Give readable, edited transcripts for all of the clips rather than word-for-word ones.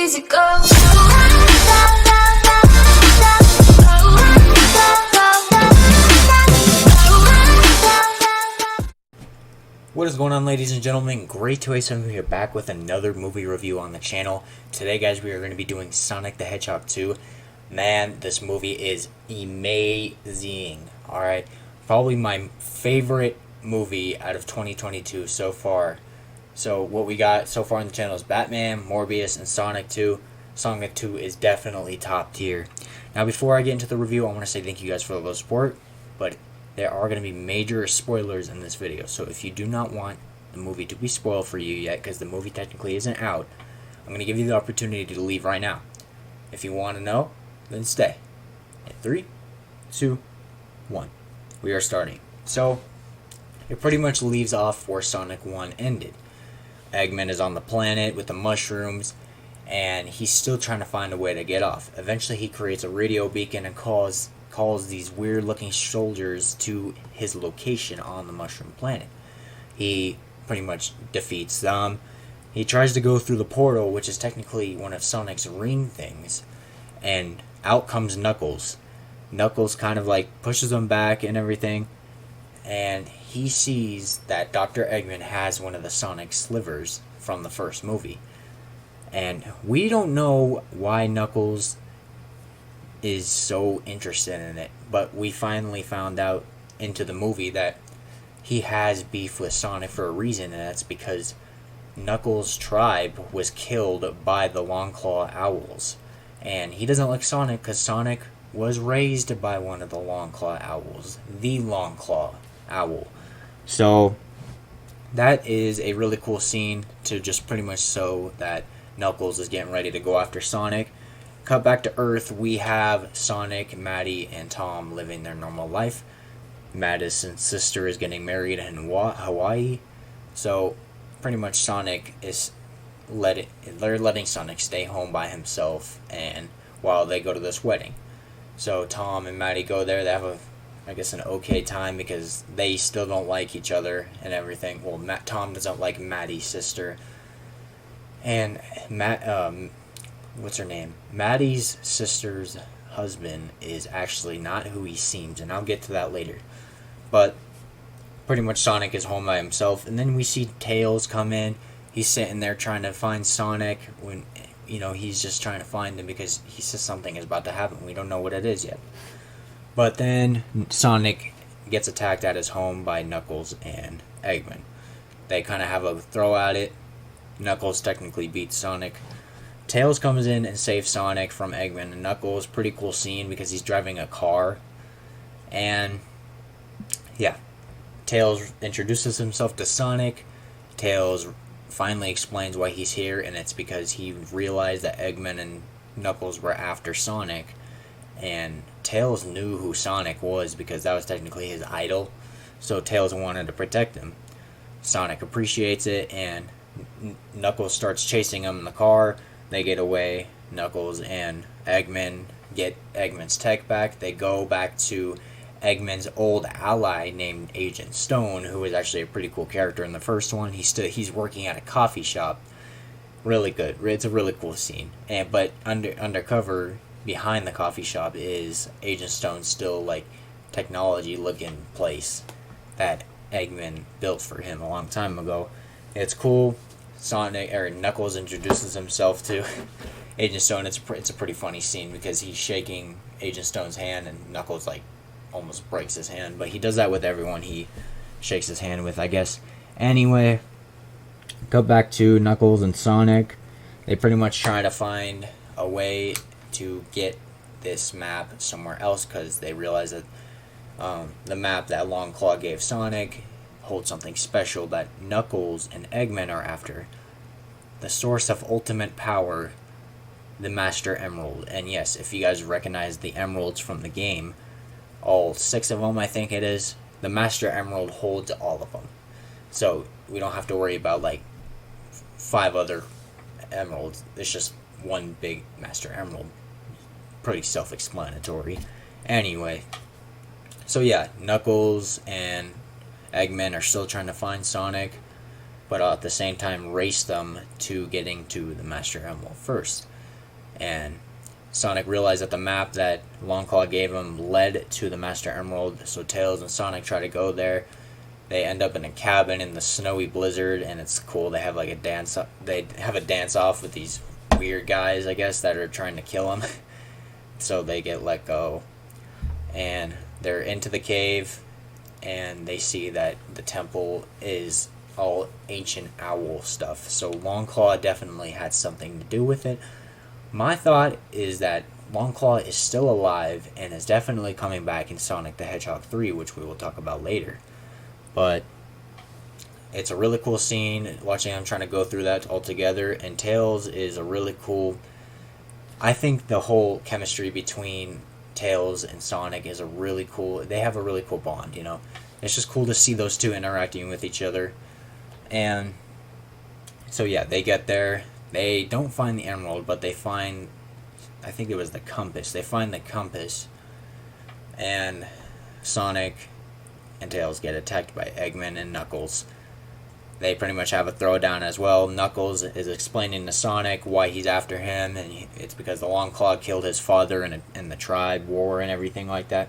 easy go. What is going on, ladies and gentlemen? Great to have some of you here back with another movie review on the channel. Today, guys, we are going to be doing Sonic the Hedgehog 2. Man, this movie is amazing. Alright, probably my favorite movie out of 2022 so far. So what we got so far on the channel is Batman, Morbius, and Sonic 2. Sonic 2 is definitely top tier. Now, before I get into the review, I want to say thank you guys for all the support, but there are going to be major spoilers in this video, so if you do not want the movie to be spoiled for you yet, because the movie technically isn't out, I'm going to give you the opportunity to leave right now. If you want to know, then stay. In 3, 2, 1. We are starting. So, it pretty much leaves off where Sonic 1 ended. Eggman is on the planet with the mushrooms, and he's still trying to find a way to get off. Eventually, he creates a radio beacon and calls these weird looking soldiers to his location on the mushroom planet. He pretty much defeats them. He tries to go through the portal, which is technically one of Sonic's ring things, and out comes Knuckles. Knuckles kind of like pushes him back and everything, and he sees that Dr. Eggman has one of the Sonic slivers from the first movie. And we don't know why Knuckles is so interested in it, but we finally found out into the movie that he has beef with Sonic for a reason, and that's because Knuckles' tribe was killed by the Longclaw Owls, and he doesn't like Sonic because Sonic was raised by one of the Longclaw Owls, the Longclaw Owl. So that is a really cool scene to just pretty much show that Knuckles is getting ready to go after Sonic. Cut back to Earth, we have Sonic, Maddie, and Tom living their normal life. Madison's sister is getting married in Hawaii. So, pretty much Sonic is they're letting Sonic stay home by himself and while they go to this wedding. So, Tom and Maddie go there. They have an okay time because they still don't like each other and everything. Well, Tom doesn't like Maddie's sister. And what's her name? Maddie's sister's husband is actually not who he seems, and I'll get to that later. But pretty much Sonic is home by himself, and then we see Tails come in. He's sitting there trying to find Sonic when, he's just trying to find him because he says something is about to happen. We don't know what it is yet. But then Sonic gets attacked at his home by Knuckles and Eggman. They kind of have a throw at it. Knuckles technically beats Sonic. Tails comes in and saves Sonic from Eggman and Knuckles. Pretty cool scene because he's driving a car. And, yeah. Tails introduces himself to Sonic. Tails finally explains why he's here, and it's because he realized that Eggman and Knuckles were after Sonic. And Tails knew who Sonic was because that was technically his idol. So Tails wanted to protect him. Sonic appreciates it, and Knuckles starts chasing him in the car. They get away. Knuckles and Eggman get Eggman's tech back. They go back to Eggman's old ally named Agent Stone, who was actually a pretty cool character in the first one. He's working at a coffee shop. Really good. It's a really cool scene. But undercover behind the coffee shop is Agent Stone's still like technology looking place that Eggman built for him a long time ago. It's cool. Knuckles introduces himself to Agent Stone. It's a pretty funny scene because he's shaking Agent Stone's hand and Knuckles like almost breaks his hand, but he does that with everyone he shakes his hand with, I guess. Anyway, cut back to Knuckles and Sonic. They pretty much try to find a way to get this map somewhere else because they realize that the map that Longclaw gave Sonic holds something special that Knuckles and Eggman are after. The source of ultimate power, the Master Emerald. And yes, if you guys recognize the emeralds from the game, all 6 of them I think it is, the Master Emerald holds all of them. So we don't have to worry about like 5 other emeralds. It's just one big Master Emerald. Pretty self-explanatory. Anyway, so yeah, Knuckles and Eggman are still trying to find Sonic, but at the same time race them to getting to the Master Emerald first. And Sonic realized that the map that Longclaw gave him led to the Master Emerald, so Tails and Sonic try to go there. They end up in a cabin in the snowy blizzard, and it's cool. They have like a dance. They have a dance off with these weird guys, I guess, that are trying to kill him. So they get let go, and they're into the cave, and they see that the temple is all ancient owl stuff. So Longclaw definitely had something to do with it. My thought is that Longclaw is still alive and is definitely coming back in Sonic the Hedgehog 3, which we will talk about later. But it's a really cool scene watching them trying to go through that all together. And Tails is a really cool... I think the whole chemistry between Tails and Sonic is a really cool... They have a really cool bond, you know? It's just cool to see those two interacting with each other. And so yeah, they get there. They don't find the emerald, but they find... I think it was the compass. They find the compass. And Sonic and Tails get attacked by Eggman and Knuckles. They pretty much have a throwdown as well. Knuckles is explaining to Sonic why he's after him, and it's because the Longclaw killed his father in the tribe war and everything like that.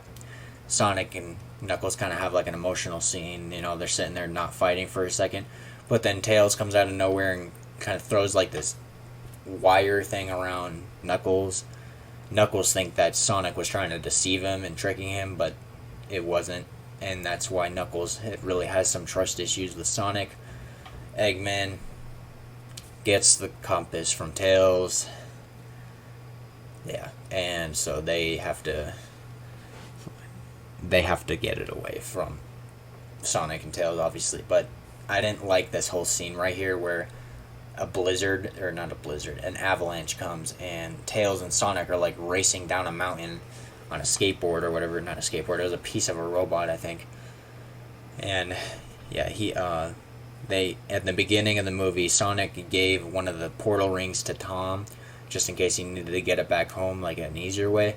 Sonic and Knuckles kind of have like an emotional scene, you know, they're sitting there not fighting for a second, but then Tails comes out of nowhere and kind of throws like this wire thing around Knuckles. Knuckles think that Sonic was trying to deceive him and tricking him, but it wasn't, and that's why Knuckles really has some trust issues with Sonic. Eggman gets the compass from Tails. Yeah, and so they have to get it away from Sonic and Tails, obviously. But I didn't like this whole scene right here where an avalanche comes and Tails and Sonic are like racing down a mountain on a skateboard or whatever. Not a skateboard, it was a piece of a robot, I think. And yeah, they at the beginning of the movie, Sonic gave one of the portal rings to Tom just in case he needed to get it back home like an easier way.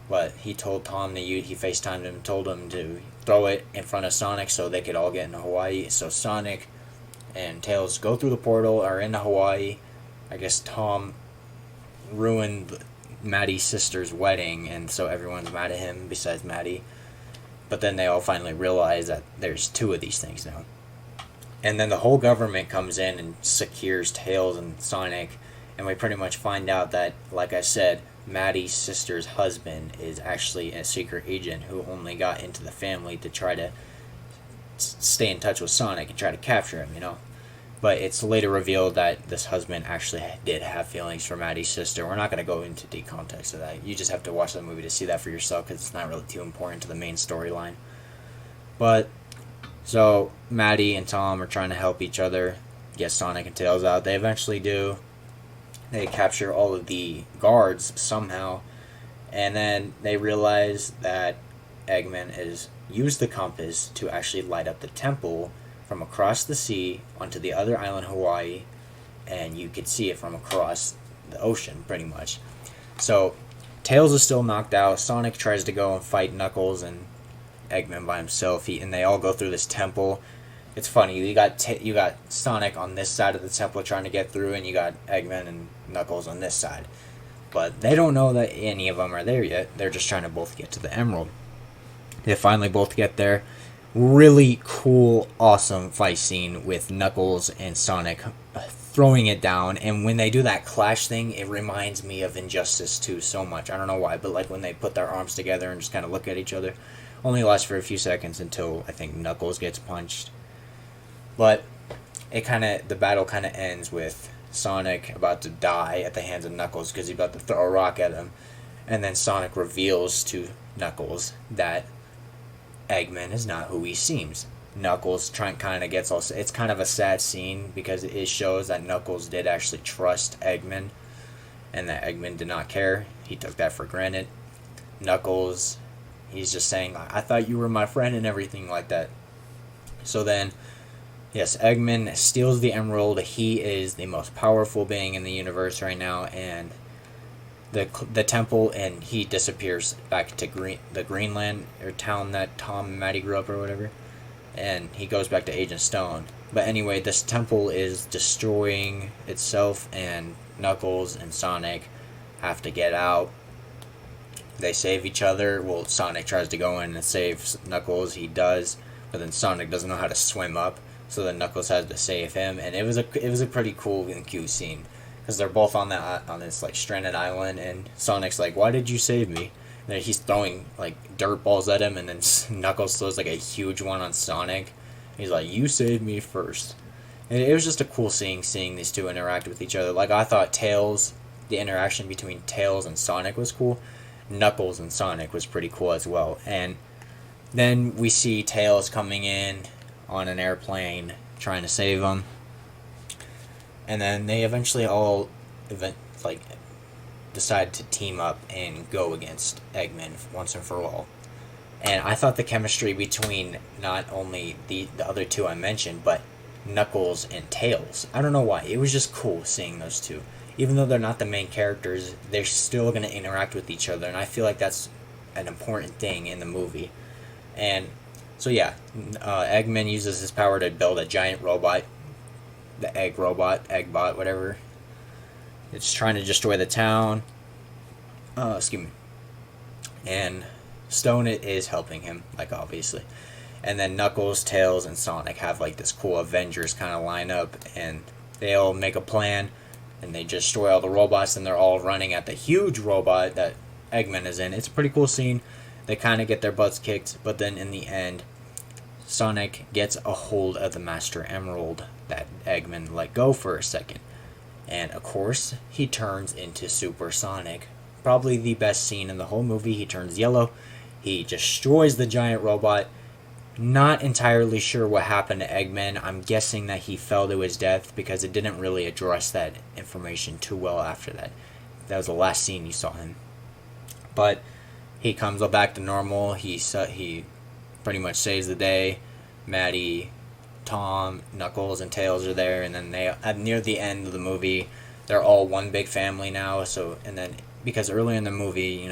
But he told Tom he FaceTimed him and told him to throw it in front of Sonic so they could all get into Hawaii. So Sonic and Tails go through the portal, are into Hawaii. I guess Tom ruined Maddie's sister's wedding, and so everyone's mad at him besides Maddie. But then they all finally realize that there's two of these things now. And then the whole government comes in and secures Tails and Sonic, and we pretty much find out that, like I said, Maddie's sister's husband is actually a secret agent who only got into the family to try to stay in touch with Sonic and try to capture him, you know. But it's later revealed that this husband actually did have feelings for Maddie's sister. We're not going to go into the context of that. You just have to watch the movie to see that for yourself because it's not really too important to the main storyline. But so Maddie and Tom are trying to help each other get Sonic and Tails out. They eventually do. They capture all of the guards somehow, and then they realize that Eggman has used the compass to actually light up the temple from across the sea onto the other island, Hawaii, and you could see it from across the ocean, pretty much. So Tails is still knocked out. Sonic tries to go and fight Knuckles and Eggman by himself, and they all go through this temple. It's funny, you got Sonic on this side of the temple trying to get through, and you got Eggman and Knuckles on this side. But they don't know that any of them are there yet. They're just trying to both get to the Emerald. They finally both get there. Really cool, awesome fight scene with Knuckles and Sonic throwing it down. And when they do that clash thing, it reminds me of Injustice 2 so much. I don't know why, but like when they put their arms together and just kind of look at each other. Only lasts for a few seconds until I think Knuckles gets punched. But the battle kind of ends with Sonic about to die at the hands of Knuckles because he's about to throw a rock at him. And then Sonic reveals to Knuckles that Eggman is not who he seems. Knuckles kind of gets all... It's kind of a sad scene because it shows that Knuckles did actually trust Eggman and that Eggman did not care. He took that for granted. Knuckles, he's just saying, I thought you were my friend and everything like that. So then, yes, Eggman steals the emerald. He is the most powerful being in the universe right now, and the temple, and he disappears back to the Greenland, or town that Tom and Maddie grew up or whatever, and he goes back to Agent Stone. But anyway, this temple is destroying itself, and Knuckles and Sonic have to get out. They save each other. Well, Sonic tries to go in and save Knuckles. He does, but then Sonic doesn't know how to swim up, so then Knuckles has to save him. And it was a pretty cool and cute scene because they're both on this like stranded island, and Sonic's like, "Why did you save me?" And then he's throwing like dirt balls at him, and then Knuckles throws like a huge one on Sonic. He's like, "You saved me first." And it was just a cool seeing these two interact with each other. Like I thought the interaction between Tails and Sonic was cool. Knuckles and Sonic was pretty cool as well. And then we see Tails coming in on an airplane trying to save him. And then they eventually all decide to team up and go against Eggman once and for all. And I thought the chemistry between not only the other two I mentioned, but Knuckles and Tails, I don't know why. It was just cool seeing those two. Even though they're not the main characters, they're still going to interact with each other. And I feel like that's an important thing in the movie. And so yeah, Eggman uses his power to build a giant robot. The Eggbot, whatever. It's trying to destroy the town. Excuse me. And Stone is helping him, like obviously. And then Knuckles, Tails, and Sonic have like this cool Avengers kind of lineup, and they all make a plan, and they destroy all the robots, and they're all running at the huge robot that Eggman is in. It's a pretty cool scene. They kind of get their butts kicked, but then in the end, Sonic gets a hold of the Master Emerald that Eggman let go for a second. And of course, he turns into Super Sonic. Probably the best scene in the whole movie. He turns yellow. He destroys the giant robot. Not entirely sure what happened to Eggman. I'm guessing that he fell to his death because it didn't really address that information too well after that. That was the last scene you saw him. But he comes back to normal. He pretty much saves the day. Maddie, Tom, Knuckles, and Tails are there, and then they near the end of the movie, they're all one big family now. So and then because early in the movie,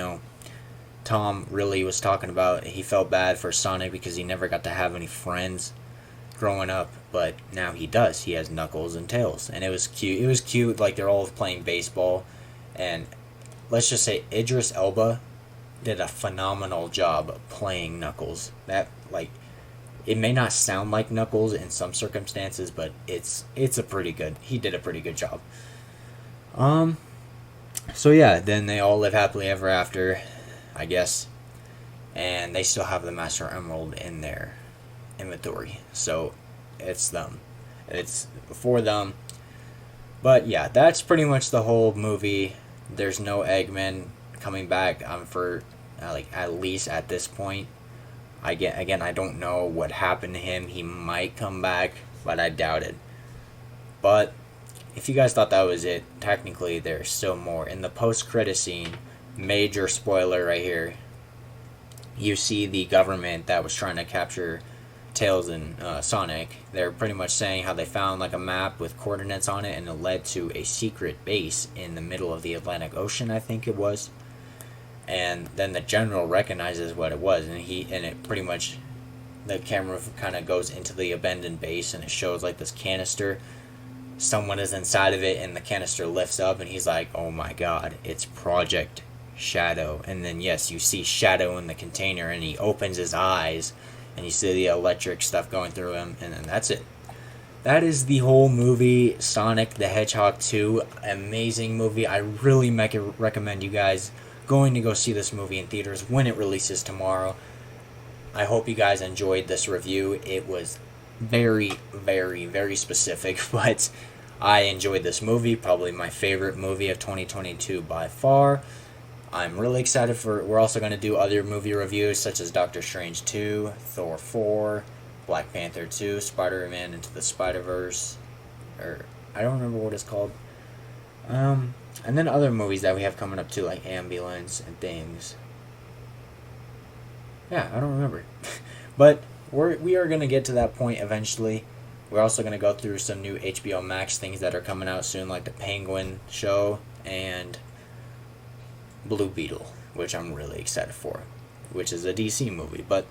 Tom really was talking about he felt bad for Sonic because he never got to have any friends growing up, but now he does. He has Knuckles and Tails, and it was cute. It was cute, like they're all playing baseball, and let's just say Idris Elba did a phenomenal job playing Knuckles. It may not sound like Knuckles in some circumstances, but it's a pretty good. He did a pretty good job. So yeah, then they all live happily ever after, I guess, and they still have the Master Emerald in their inventory. So it's them. It's for them. But yeah, that's pretty much the whole movie. There's no Eggman coming back for at least at this point. I don't know what happened to him. He might come back, but I doubt it. But if you guys thought that was it, technically there's still more. In the post-credit scene, major spoiler right here, you see the government that was trying to capture Tails and Sonic. They're pretty much saying how they found like a map with coordinates on it, and it led to a secret base in the middle of the Atlantic Ocean, I think it was. And then the general recognizes what it was, and it pretty much, the camera kind of goes into the abandoned base, and it shows like this canister. Someone is inside of it, and the canister lifts up, and he's like, "Oh my God, it's Project Shadow." And then yes, you see Shadow in the container, and he opens his eyes, and you see the electric stuff going through him, and then that's it. That is the whole movie, Sonic the Hedgehog 2. Amazing movie. I really recommend you guys going to go see this movie in theaters when it releases tomorrow. I hope you guys enjoyed this review. It was very, very, very specific, but I enjoyed this movie. Probably my favorite movie of 2022 by far. I'm really excited we're also going to do other movie reviews such as Doctor Strange 2, Thor 4, Black Panther 2, Spider-Man Into the Spider-Verse, or I don't remember what it's called. And then other movies that we have coming up too, like Ambulance and things. Yeah, I don't remember. But we are going to get to that point eventually. We're also going to go through some new HBO Max things that are coming out soon, like the Penguin show and Blue Beetle, which I'm really excited for, which is a DC movie. But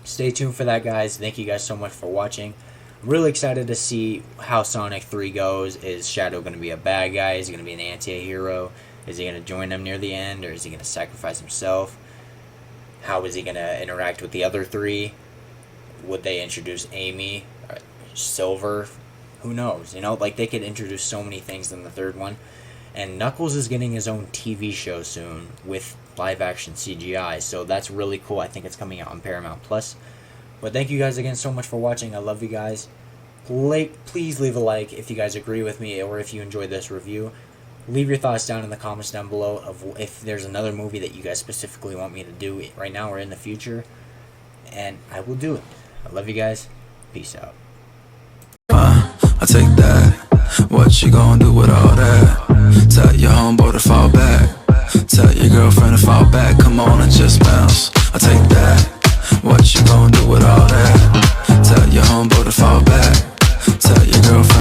stay tuned for that, guys. Thank you guys so much for watching. I'm really excited to see how Sonic 3 goes. Is Shadow going to be a bad guy? Is he going to be an anti-hero? Is he going to join them near the end, or is he going to sacrifice himself? How is he going to interact with the other three? Would they introduce Amy, Silver? Who knows? You know, like, they could introduce so many things in the third one. And Knuckles is getting his own TV show soon with live action CGI, so that's really cool. I think it's coming out on Paramount Plus. But thank you guys again so much for watching. I love you guys. Please leave a like if you guys agree with me or if you enjoyed this review. Leave your thoughts down in the comments down below of if there's another movie that you guys specifically want me to do right now or in the future, and I will do it. I love you guys. Peace out. I take that. What you gonna do with all that? Tell your homeboy to fall back. Tell your girlfriend to fall back. Come on and just bounce. I take that. What you gonna do with all that? Tell your homeboy to fall back. Tell your girlfriend